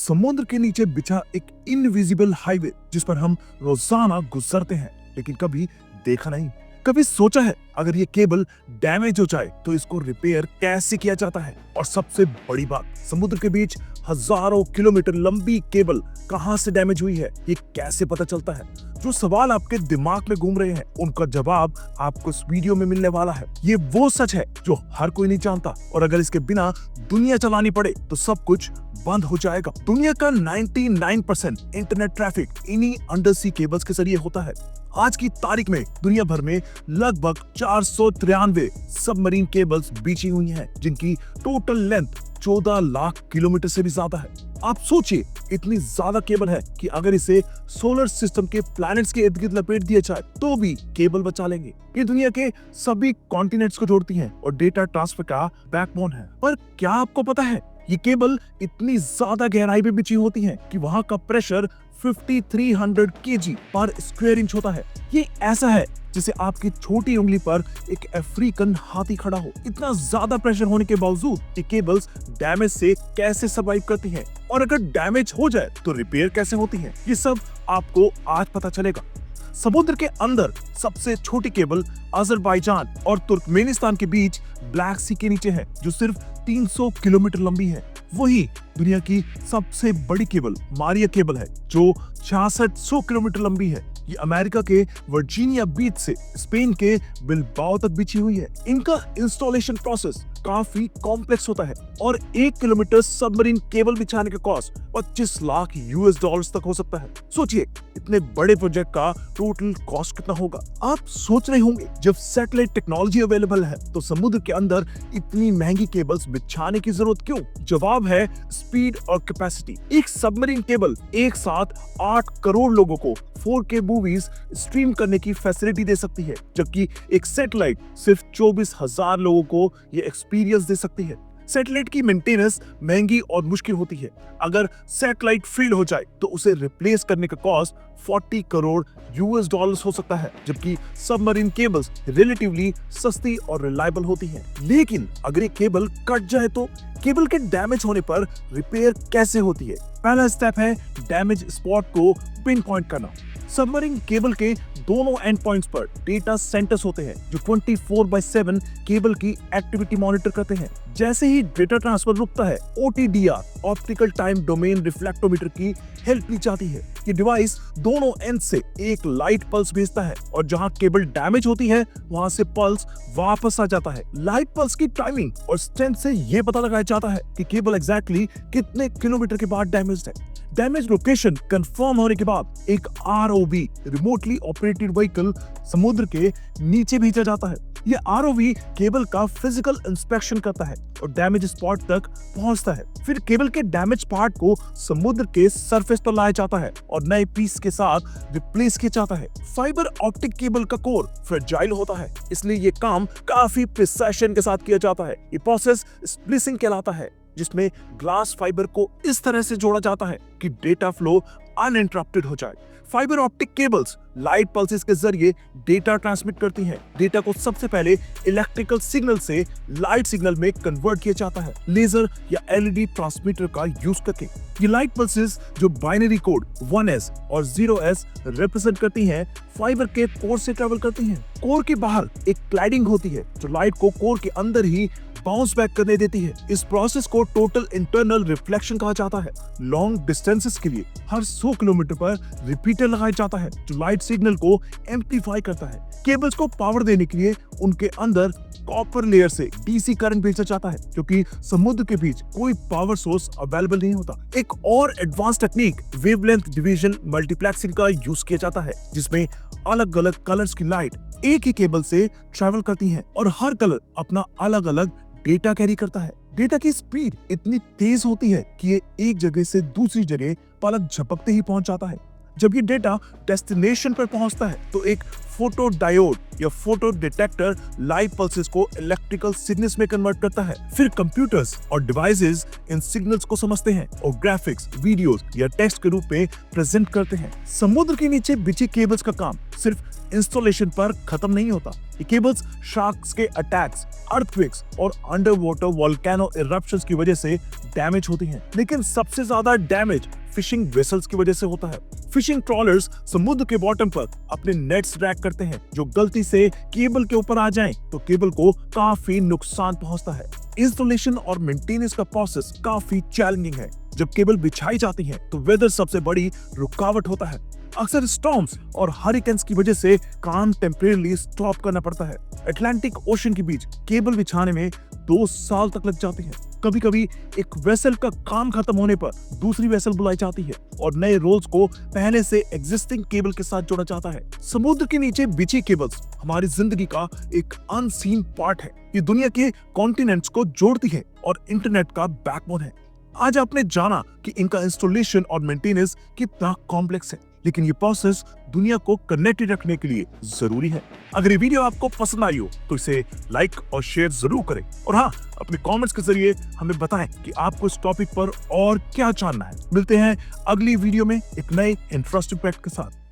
समुद्र के नीचे बिछा एक इनविजिबल हाईवे जिस पर हम रोजाना गुजरते हैं, लेकिन कभी देखा नहीं, कभी सोचा है अगर ये केबल डैमेज हो जाए तो इसको रिपेयर कैसे किया जाता है। और सबसे बड़ी बात, समुद्र के बीच हजारों किलोमीटर लंबी केबल कहां से डैमेज हुई है, ये कैसे पता चलता है। जो सवाल आपके दिमाग में घूम रहे हैं, उनका जवाब आपको इस वीडियो में मिलने वाला है। ये वो सच है जो हर कोई नहीं जानता, और अगर इसके बिना दुनिया चलानी पड़े तो सब कुछ बंद हो जाएगा। दुनिया का 99% इंटरनेट ट्रैफिक इन्हीं अंडरसी केबल्स के जरिए होता है। आज की तारीख में दुनिया भर में लगभग 493 सबमरीन केबल्स बिछी हुई हैं, जिनकी टोटल लेंथ 14 लाख किलोमीटर से भी ज्यादा है। आप सोचिए, इतनी ज्यादा केबल है कि अगर इसे सोलर सिस्टम के प्लैनेट्स के इर्द गिर्द लपेट दिया जाए तो भी केबल बचा लेंगे। ये दुनिया के सभी कॉन्टिनेंट्स को जोड़ती हैं और डेटा ट्रांसफर का बैकबोन है। पर क्या आपको पता है, ये केबल इतनी ज्यादा गहराई पे बिछी होती है कि वहां का प्रेशर 5300 kg पर स्क्वायर इंच होता है। ये ऐसा है जैसे आपकी छोटी उंगली पर एक अफ्रीकन हाथी खड़ा हो। इतना ज्यादा प्रेशर होने के बावजूद ये केबल्स डैमेज से कैसे सर्वाइव करती हैं, और अगर डैमेज हो जाए तो रिपेयर कैसे होती हैं, ये सब आपको आज पता चलेगा। समुद्र के अंदर सबसे छोटी केबल अजरबैजान और तुर्कमेनिस्तान के बीच ब्लैक सी के नीचे है, जो सिर्फ 300 किलोमीटर लंबी है। वही दुनिया की सबसे बड़ी केबल मारिया केबल है, जो 6600 किलोमीटर लंबी है। ये अमेरिका के वर्जीनिया बीच से स्पेन के बिलबाओ तक बिछी हुई है। इनका इंस्टॉलेशन प्रोसेस काफी कॉम्प्लेक्स होता है, और 1 किलोमीटर सबमरीन केबल बिछाने का कॉस्ट 25 लाख US तक हो सकता है। सोचिए, इतने बड़े प्रोजेक्ट का टोटल कॉस्ट कितना होगा। आप सोच रहे होंगे, जब सैटेलाइट टेक्नोलॉजी अवेलेबल है तो समुद्र के अंदर इतनी महंगी केबल्स बिछाने की जरूरत क्यों? जवाब है स्पीड और कैपेसिटी। एक सबमरीन केबल एक साथ 8 करोड़ लोगों को 4K मूवीज स्ट्रीम करने की फैसिलिटी दे सकती है, जबकि एक सैटेलाइट सिर्फ 24,000 लोगों को ये एक्सपीरियंस दे सकती है। सैटेलाइट की मेंटेनेंस महंगी और मुश्किल होती है। अगर सैटेलाइट फेल हो जाए तो उसे रिप्लेस करने का कॉस्ट 40 करोड़ US हो सकता है, जबकि सबमरीन केबल्स रिलेटिवली सस्ती और रिलायबल होती हैं। लेकिन अगर ये केबल कट जाए तो केबल के डैमेज होने पर रिपेयर कैसे होती है? पहला स्टेप है डैमेज स्पॉट को पिन पॉइंट करना। सबमरीन केबल के दोनों एंड पॉइंट्स पर डेटा सेंटर्स होते हैं, जो 24/7 केबल की एक्टिविटी मॉनिटर करते हैं। जैसे ही डेटा ट्रांसफर रुकता है, OTDR optical time domain reflectometer की हेल्प ली जाती है। ये डिवाइस दोनों एंड से एक लाइट पल्स भेजता है, और जहां केबल डैमेज होती है वहां से पल्स वापस आ जाता है। लाइट पल्स की टाइमिंग और स्ट्रेंथ से यह पता लगाया जाता है कि केबल एग्जैक्टली कितने किलोमीटर के बाद डैमेज्ड है। डैमेज लोकेशन कंफर्म होने के बाद एक ROV रिमोटली ऑपरेटेड व्हीकल समुद्र के नीचे भेजा जाता है। यह ROV केबल का फिजिकल इंस्पेक्शन करता है और डैमेज स्पॉट तक पहुंचता है। फिर केबल के डैमेज पार्ट को समुद्र के सरफेस पर लाया जाता है और नए पीस के साथ रिप्लेस किया जाता है। फाइबर ऑप्टिक केबल का कोर फ्रेजाइल होता है, इसलिए ये काम काफी प्रिसिशन के साथ किया जाता है। ये प्रोसेस स्प्लिसिंग कहलाता है, जिसमें ग्लास फाइबर को इस तरह से जोड़ा जाता है कि डेटा फ्लो अनइंटरप्टेड हो जाए। Fibre optic cables light pulses के जरिए डेटा ट्रांसमिट करती हैं। डेटा को सबसे पहले इलेक्ट्रिकल सिग्नल से लाइट सिग्नल में कन्वर्ट किया जाता है, लेजर या LED ट्रांसमीटर का यूज करके। ये लाइट पल्सेस जो बाइनरी कोड 1S और 0S रिप्रेजेंट करती हैं, फाइबर के कोर से ट्रेवल करती हैं। कोर के बाहर एक क्लैडिंग होती है जो लाइट को कोर के अंदर ही बाउंस बैक करने देती है। इस प्रोसेस को टोटल इंटरनल रिफ्लेक्शन कहा जाता है। लॉन्ग डिस्टेंसेस के लिए हर 100 किलोमीटर पर रिपीटर लगाया जाता है, जो लाइट सिग्नल को एम्प्लीफाई करता है। केबल्स को पावर देने के लिए उनके अंदर कॉपर लेयर से DC करंट भेजा जाता है, क्योंकि समुद्र के बीच कोई पावर सोर्स अवेलेबल नहीं होता। एक और advance technique wavelength division multiplexing का यूज किया जाता है, जिसमें अलग अलग कलर्स की लाइट एक ही केबल से ट्रैवल करती हैं, और हर कलर अपना अलग अलग डेटा कैरी करता है। डेटा की स्पीड इतनी तेज होती है कि ये एक जगह से दूसरी जगह पलक झपकते ही पहुंच जाता है। जब ये डेटा डेस्टिनेशन पर पहुंचता है तो एक फोटो डायोड या फोटो डिटेक्टर लाइट पल्सेस को इलेक्ट्रिकल सिग्नल्स में कन्वर्ट करता है। फिर कंप्यूटर्स और डिवाइसेस इन सिग्नल्स को समझते हैं और ग्राफिक्स, वीडियोस या टेक्स्ट के रूप में प्रेजेंट करते हैं। समुद्र के नीचे बिछी केबल्स का काम सिर्फ इंस्टॉलेशन पर खत्म नहीं होता। ये केबल्स शार्क्स के अटैक्स, अर्थक्वेक्स और अंडर वाटर वोल्केनो इरप्शंस की वजह से डैमेज होती हैं। लेकिन सबसे ज्यादा डैमेज फिशिंग वेसल्स की वजह से होता है। फिशिंग ट्रॉलर्स समुद्र के बॉटम पर अपने नेट्स ड्रैग करते हैं, जो गलती से केबल के ऊपर आ जाएं तो केबल को काफी नुकसान पहुंचता है। इंस्टॉलेशन और मेंटेनेंस का प्रोसेस काफी चैलेंजिंग है। जब केबल बिछाई जाती है तो वेदर सबसे बड़ी रुकावट होता है। अक्सर स्टॉर्म्स और हरिकेन्स की वजह से काम टेम्परेरी स्टॉप करना पड़ता है। अटलांटिक ओशन के बीच केबल बिछाने में 2 साल तक लग जाते हैं। कभी कभी एक वेसल का काम खत्म होने पर दूसरी वेसल बुलाई जाती है और नए रोल्स को पहले से एग्जिस्टिंग केबल के साथ जोड़ा जाता है। समुद्र के नीचे बिछी केबल्स हमारी जिंदगी का एक अनसीन पार्ट है। ये दुनिया के कॉन्टिनेंट्स को जोड़ती है और इंटरनेट का बैकबोन है। आज आपने जाना कि इनका इंस्टॉलेशन और मेंटेनेंस कितना कॉम्प्लेक्स है, लेकिन ये प्रोसेस दुनिया को कनेक्टेड रखने के लिए जरूरी है। अगर ये वीडियो आपको पसंद आई हो तो इसे लाइक और शेयर जरूर करें और हाँ, अपने कमेंट्स के जरिए हमें बताएं कि आपको इस टॉपिक पर और क्या जानना है। मिलते हैं अगली वीडियो में एक नए इंटरेस्टिंग फैक्ट के साथ।